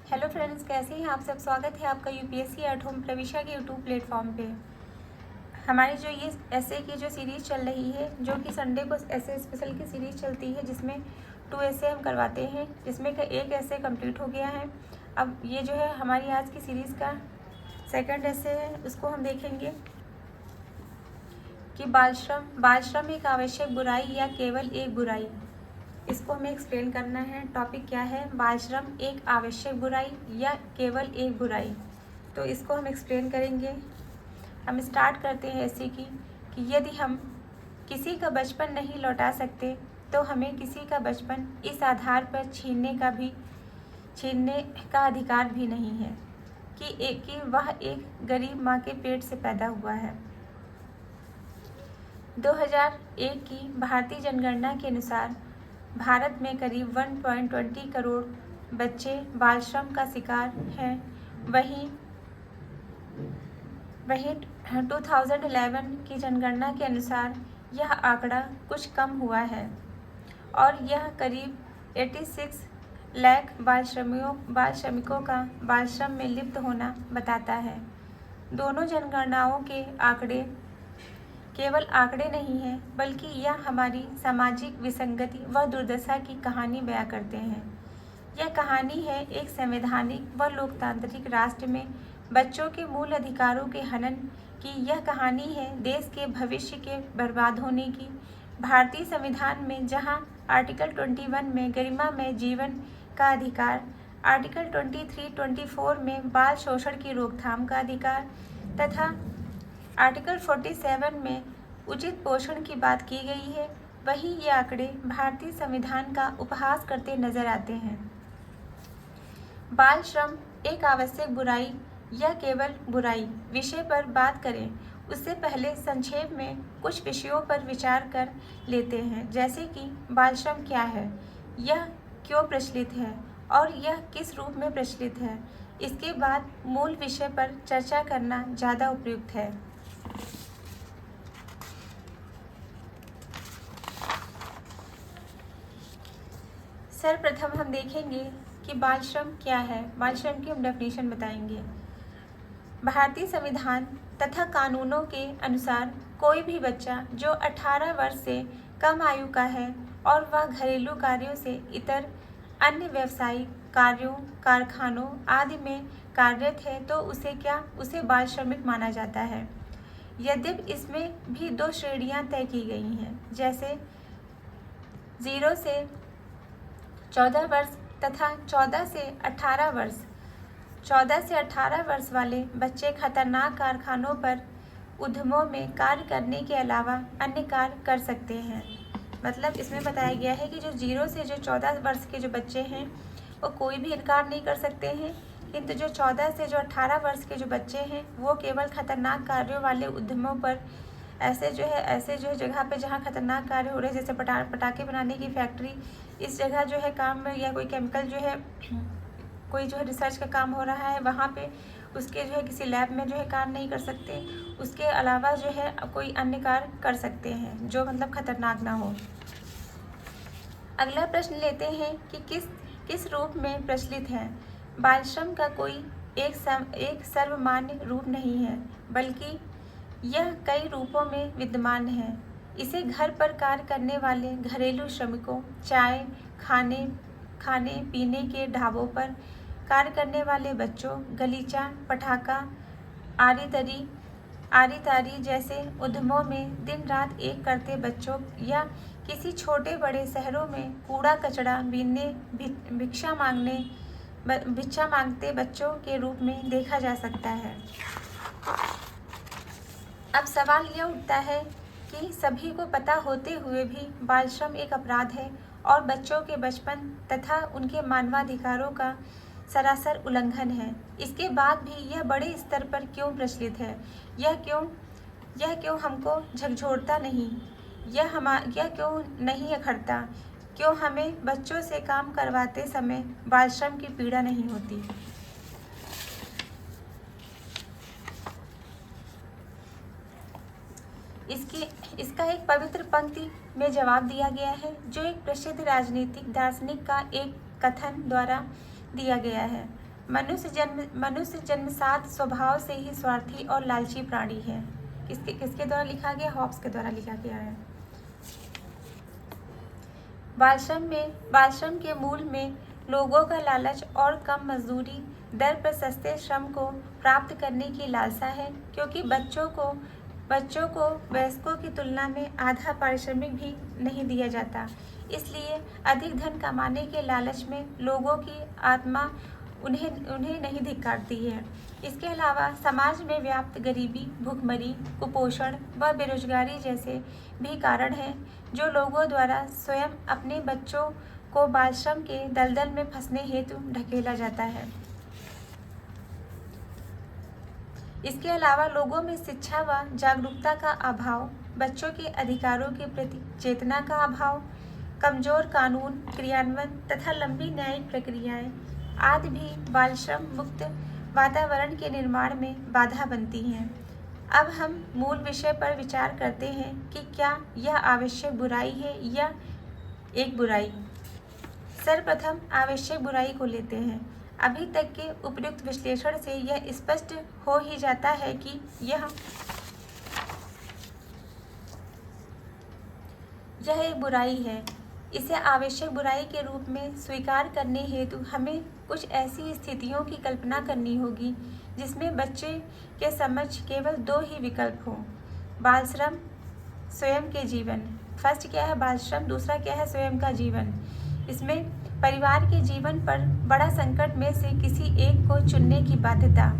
Hello friends, कैसे हैं आप सब। स्वागत है आपका यूपीएससी एट होम प्रविशा के यूट्यूब प्लेटफॉर्म पे। हमारी जो ये ऐसे की जो सीरीज़ चल रही है, जो कि संडे को ऐसे स्पेशल की सीरीज़ चलती है, जिसमें 2 ऐसे हम करवाते हैं, जिसमें का एक ऐसे कंप्लीट हो गया है। अब ये जो है हमारी आज की सीरीज़ का सेकंड ऐसे है, उसको हम देखेंगे कि बाल श्रम एक आवश्यक बुराई या केवल एक बुराई। इसको हमें एक्सप्लेन करना है। टॉपिक क्या है? बाल श्रम एक आवश्यक बुराई या केवल एक बुराई। तो इसको हम एक्सप्लेन करेंगे। हम स्टार्ट करते हैं ऐसे कि यदि हम किसी का बचपन नहीं लौटा सकते तो हमें किसी का बचपन इस आधार पर छीनने का अधिकार भी नहीं है कि वह एक गरीब माँ के पेट से पैदा हुआ है। 2001 की भारतीय जनगणना के अनुसार भारत में करीब 1.20 करोड़ बच्चे बाल श्रम का शिकार हैं। वहीं 2011 की जनगणना के अनुसार यह आंकड़ा कुछ कम हुआ है और यह करीब 86 लाख बाल श्रमिकों का बाल श्रम में लिप्त होना बताता है। दोनों जनगणनाओं के आंकड़े केवल आंकड़े नहीं हैं, बल्कि यह हमारी सामाजिक विसंगति व दुर्दशा की कहानी बयां करते हैं। यह कहानी है एक संवैधानिक व लोकतांत्रिक राष्ट्र में बच्चों के मूल अधिकारों के हनन की। यह कहानी है देश के भविष्य के बर्बाद होने की। भारतीय संविधान में जहां आर्टिकल 21 में गरिमामय जीवन का अधिकार, आर्टिकल 23-24 में बाल शोषण की रोकथाम का अधिकार तथा आर्टिकल 47 में उचित पोषण की बात की गई है, वहीं ये आंकड़े भारतीय संविधान का उपहास करते नजर आते हैं। बाल श्रम एक आवश्यक बुराई या केवल बुराई विषय पर बात करें उससे पहले संक्षेप में कुछ विषयों पर विचार कर लेते हैं, जैसे कि बाल श्रम क्या है, यह क्यों प्रचलित है और यह किस रूप में प्रचलित है। इसके बाद मूल विषय पर चर्चा करना ज़्यादा उपयुक्त है। सर्वप्रथम हम देखेंगे कि बाल श्रम क्या है। बाल श्रम की हम डेफिनेशन बताएंगे। भारतीय संविधान तथा कानूनों के अनुसार कोई भी बच्चा जो 18 वर्ष से कम आयु का है और वह घरेलू कार्यों से इतर अन्य व्यावसायिक कार्यों, कारखानों आदि में कार्यरत है तो उसे बाल श्रमिक माना जाता है। यद्यपि इसमें भी 2 श्रेणियां तय की गई हैं, जैसे 0 से 14 वर्ष तथा 14 से 18 वर्ष। 14 से 18 वर्ष वाले बच्चे खतरनाक कारखानों पर उद्यमों में कार्य करने के अलावा अन्य कार्य कर सकते हैं। मतलब इसमें बताया गया है कि जो 0 से जो 14 वर्ष के जो बच्चे हैं वो कोई भी इनकार नहीं कर सकते हैं, किंतु जो 14 से जो 18 वर्ष के जो बच्चे हैं वो केवल खतरनाक कार्यों वाले उद्यमों पर ऐसे जो है जगह पे जहाँ खतरनाक कार्य हो रहे हैं, जैसे पटाखे बनाने की फैक्ट्री, इस जगह जो है काम में, या कोई केमिकल जो है कोई जो है रिसर्च का काम हो रहा है, वहाँ पे उसके जो है किसी लैब में जो है काम नहीं कर सकते। उसके अलावा जो है कोई अन्य कार्य कर सकते हैं जो मतलब खतरनाक ना हो। अगला प्रश्न लेते हैं कि किस रूप में प्रचलित है। बाल श्रम का कोई एक सर्वमान्य रूप नहीं है, बल्कि यह कई रूपों में विद्यमान है। इसे घर पर कार्य करने वाले घरेलू श्रमिकों, चाय खाने पीने के ढाबों पर कार्य करने वाले बच्चों, गलीचा, पटाखा, आरी तारी जैसे उद्यमों में दिन रात एक करते बच्चों, या किसी छोटे बड़े शहरों में कूड़ा कचरा बीनने, भिक्षा मांगते बच्चों के रूप में देखा जा सकता है। अब सवाल यह उठता है कि सभी को पता होते हुए भी बाल श्रम एक अपराध है और बच्चों के बचपन तथा उनके मानवाधिकारों का सरासर उल्लंघन है। इसके बाद भी यह बड़े स्तर पर क्यों प्रचलित है? यह क्यों हमको झकझोरता नहीं? यह क्यों नहीं अखड़ता? क्यों हमें बच्चों से काम करवाते समय बाल श्रम की पीड़ा नहीं होती? इसका एक पवित्र पंक्ति में जवाब दिया गया है, जो एक प्रसिद्ध राजनीतिक दार्शनिक का एक कथन द्वारा दिया गया है। मनुष्य जन्मसात स्वभाव से ही स्वार्थी और लालची प्राणी है। किसके द्वारा लिखा गया? हॉब्स के द्वारा लिखा गया है। बालश्रम के मूल में लोगों का लालच और कम मजदूरी दर पर सस्ते श्रम को प्राप्त करने की लालसा है, क्योंकि बच्चों को वयस्कों की तुलना में आधा पारिश्रमिक भी नहीं दिया जाता। इसलिए अधिक धन कमाने के लालच में लोगों की आत्मा उन्हें नहीं धिक्कारती है। इसके अलावा समाज में व्याप्त गरीबी, भूखमरी, कुपोषण व बेरोजगारी जैसे भी कारण हैं, जो लोगों द्वारा स्वयं अपने बच्चों को बालश्रम के दलदल में फंसने हेतु ढकेला जाता है। इसके अलावा लोगों में शिक्षा व जागरूकता का अभाव, बच्चों के अधिकारों के प्रति चेतना का अभाव, कमजोर कानून क्रियान्वयन तथा लंबी न्यायिक प्रक्रियाएं आदि भी बालश्रम मुक्त वातावरण के निर्माण में बाधा बनती हैं। अब हम मूल विषय पर विचार करते हैं कि क्या यह आवश्यक बुराई है या एक बुराई। सर्वप्रथम आवश्यक बुराई को लेते हैं। अभी तक के उपयुक्त विश्लेषण से यह स्पष्ट हो ही जाता है कि यह एक बुराई है। इसे आवश्यक बुराई के रूप में स्वीकार करने हेतु हमें कुछ ऐसी स्थितियों की कल्पना करनी होगी जिसमें बच्चे के समक्ष केवल दो ही विकल्प हों। बालश्रम, स्वयं के जीवन। फर्स्ट क्या है? बालश्रम। दूसरा क्या है? स्वयं का जीवन। इसमें परिवार के जीवन पर बड़ा संकट में से किसी एक को चुनने की बाध्यता।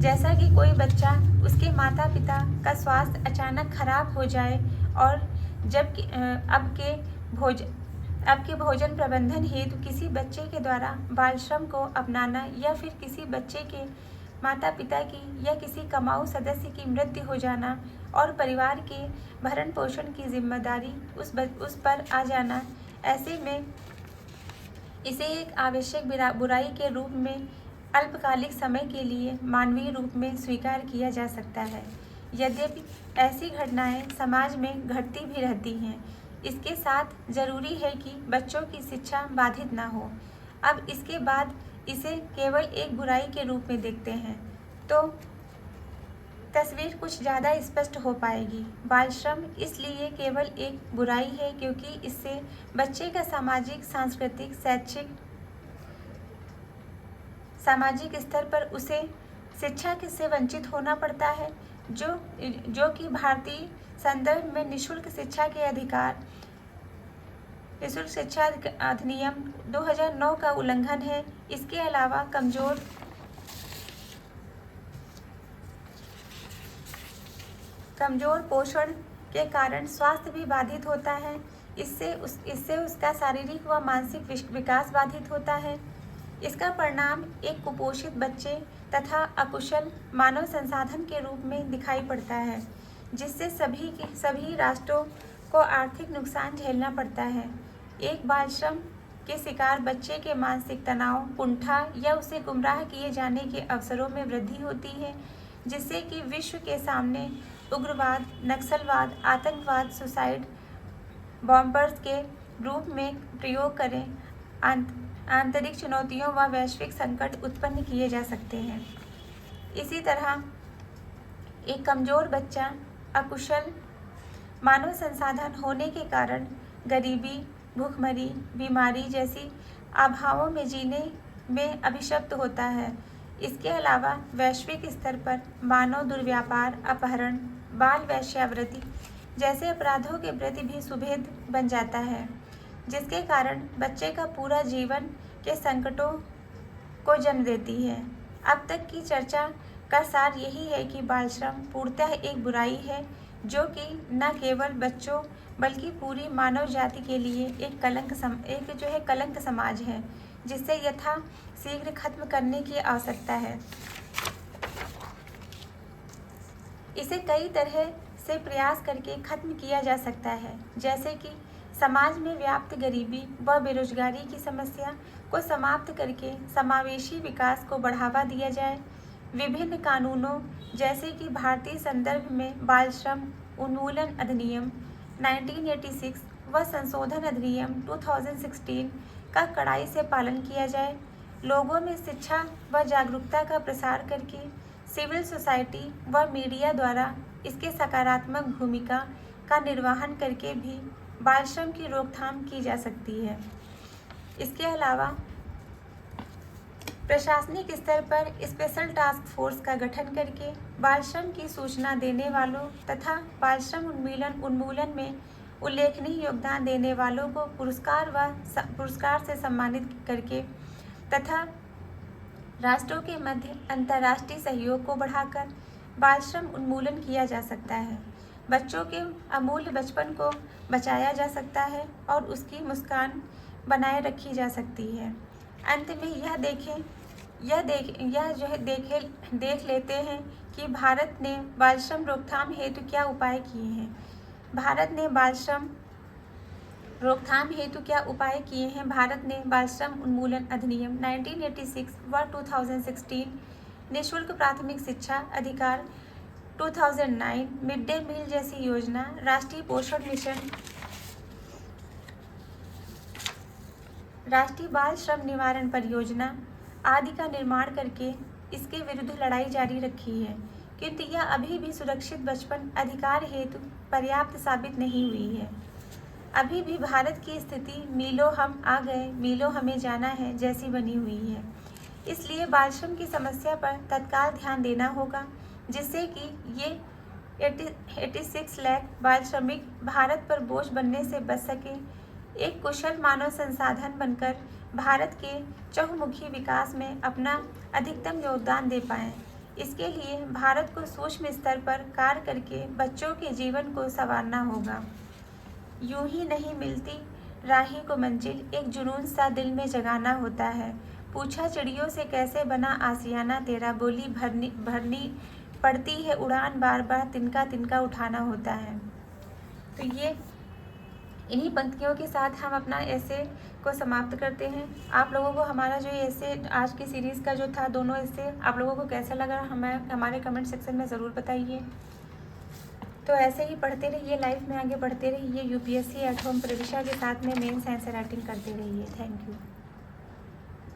जैसा कि कोई बच्चा, उसके माता पिता का स्वास्थ्य अचानक खराब हो जाए और जबकि अब के भोजन प्रबंधन हेतु किसी बच्चे के द्वारा बालश्रम को अपनाना, या फिर किसी बच्चे के माता पिता की या किसी कमाऊ सदस्य की मृत्यु हो जाना और परिवार के भरण पोषण की जिम्मेदारी उस पर आ जाना, ऐसे में इसे एक आवश्यक बुराई के रूप में अल्पकालिक समय के लिए मानवीय रूप में स्वीकार किया जा सकता है। यद्यपि ऐसी घटनाएं समाज में घटती भी रहती हैं, इसके साथ जरूरी है कि बच्चों की शिक्षा बाधित ना हो। अब इसके बाद इसे केवल एक बुराई के रूप में देखते हैं तो तस्वीर कुछ ज़्यादा स्पष्ट हो पाएगी। बालश्रम इसलिए केवल एक बुराई है क्योंकि इससे बच्चे का सामाजिक, सांस्कृतिक, शैक्षिक, सामाजिक स्तर पर उसे शिक्षा से वंचित होना पड़ता है, जो कि भारतीय संदर्भ में निःशुल्क शिक्षा के अधिकार, निःशुल्क शिक्षा अधिनियम 2009 का उल्लंघन है। इसके अलावा कमजोर पोषण के कारण स्वास्थ्य भी बाधित होता है। इससे उसका शारीरिक व मानसिक विकास बाधित होता है। इसका परिणाम एक कुपोषित बच्चे तथा अकुशल मानव संसाधन के रूप में दिखाई पड़ता है, जिससे सभी राष्ट्रों को आर्थिक नुकसान झेलना पड़ता है। एक बालश्रम के शिकार बच्चे के मानसिक तनाव, कुंठा या उसे गुमराह किए जाने के अवसरों में वृद्धि होती है, जिससे कि विश्व के सामने उग्रवाद, नक्सलवाद, आतंकवाद, सुसाइड बॉम्बर्स के रूप में प्रयोग करें आंतरिक चुनौतियों व वैश्विक संकट उत्पन्न किए जा सकते हैं। इसी तरह एक कमजोर बच्चा अकुशल मानव संसाधन होने के कारण गरीबी, भूखमरी, बीमारी जैसी अभावों में जीने में अभिशप्त होता है। इसके अलावा वैश्विक स्तर पर मानव दुर्व्यापार, अपहरण, बाल वेश्यावृत्ति जैसे अपराधों के प्रति भी सुभेद बन जाता है, जिसके कारण बच्चे का पूरा जीवन के संकटों को जन्म देती है। अब तक की चर्चा का सार यही है कि बालश्रम पूर्णतः एक बुराई है, जो कि न केवल बच्चों बल्कि पूरी मानव जाति के लिए एक कलंक समाज है, जिसे यथा शीघ्र खत्म करने की आवश्यकता है। इसे कई तरह से प्रयास करके खत्म किया जा सकता है, जैसे कि समाज में व्याप्त गरीबी व बेरोजगारी की समस्या को समाप्त करके समावेशी विकास को बढ़ावा दिया जाए। विभिन्न कानूनों जैसे कि भारतीय संदर्भ में बाल श्रम उन्मूलन अधिनियम 1986 व संशोधन अधिनियम 2016 का कड़ाई से पालन किया जाए। लोगों में शिक्षा व जागरूकता का प्रसार करके सिविल सोसाइटी व मीडिया द्वारा इसके सकारात्मक भूमिका का निर्वहन करके भी बाल श्रम की रोकथाम की जा सकती है। इसके अलावा प्रशासनिक स्तर पर स्पेशल टास्क फोर्स का गठन करके बाल श्रम की सूचना देने वालों तथा बाल श्रम उन्मूलन में उल्लेखनीय योगदान देने वालों को पुरस्कार से सम्मानित करके तथा राष्ट्रों के मध्य अंतर्राष्ट्रीय सहयोग को बढ़ाकर बाल श्रम उन्मूलन किया जा सकता है। बच्चों के अमूल्य बचपन को बचाया जा सकता है और उसकी मुस्कान बनाए रखी जा सकती है। अंत में देख लेते हैं कि भारत ने बाल श्रम रोकथाम हेतु क्या उपाय किए हैं। भारत ने बाल श्रम बाल श्रम उन्मूलन अधिनियम 1986 व 2016, निःशुल्क प्राथमिक शिक्षा अधिकार 2009, मिड डे मील जैसी योजना, राष्ट्रीय पोषण मिशन, राष्ट्रीय बाल श्रम निवारण परियोजना आदि का निर्माण करके इसके विरुद्ध लड़ाई जारी रखी है, किंतु यह अभी भी सुरक्षित बचपन अधिकार हेतु पर्याप्त साबित नहीं हुई है। अभी भी भारत की स्थिति मीलों हम आ गए, मीलों हमें जाना है जैसी बनी हुई है। इसलिए बाल श्रम की समस्या पर तत्काल ध्यान देना होगा, जिससे कि ये 86 लाख बाल श्रमिक भारत पर बोझ बनने से बच सके, एक कुशल मानव संसाधन बनकर भारत के चहुमुखी विकास में अपना अधिकतम योगदान दे पाएं। इसके लिए भारत को सूक्ष्म स्तर पर कार्य करके बच्चों के जीवन को संवारना होगा। यूं ही नहीं मिलती राही को मंजिल, एक जुनून सा दिल में जगाना होता है। पूछा चिड़ियों से कैसे बना आसियाना तेरा, बोली भरनी पड़ती है उड़ान, बार बार तिनका तिनका उठाना होता है। तो ये इन्हीं पंक्तियों के साथ हम अपना ऐसे को समाप्त करते हैं। आप लोगों को हमारा जो ये ऐसे आज की सीरीज़ का जो था दोनों ऐसे आप लोगों को कैसा लगा हमारे कमेंट सेक्शन में ज़रूर बताइए। तो ऐसे ही पढ़ते रहिए, लाइफ में आगे बढ़ते रहिए, यूपीएससी एट होम प्रविशा के साथ में मेन साइंस राइटिंग करते रहिए। Thank you.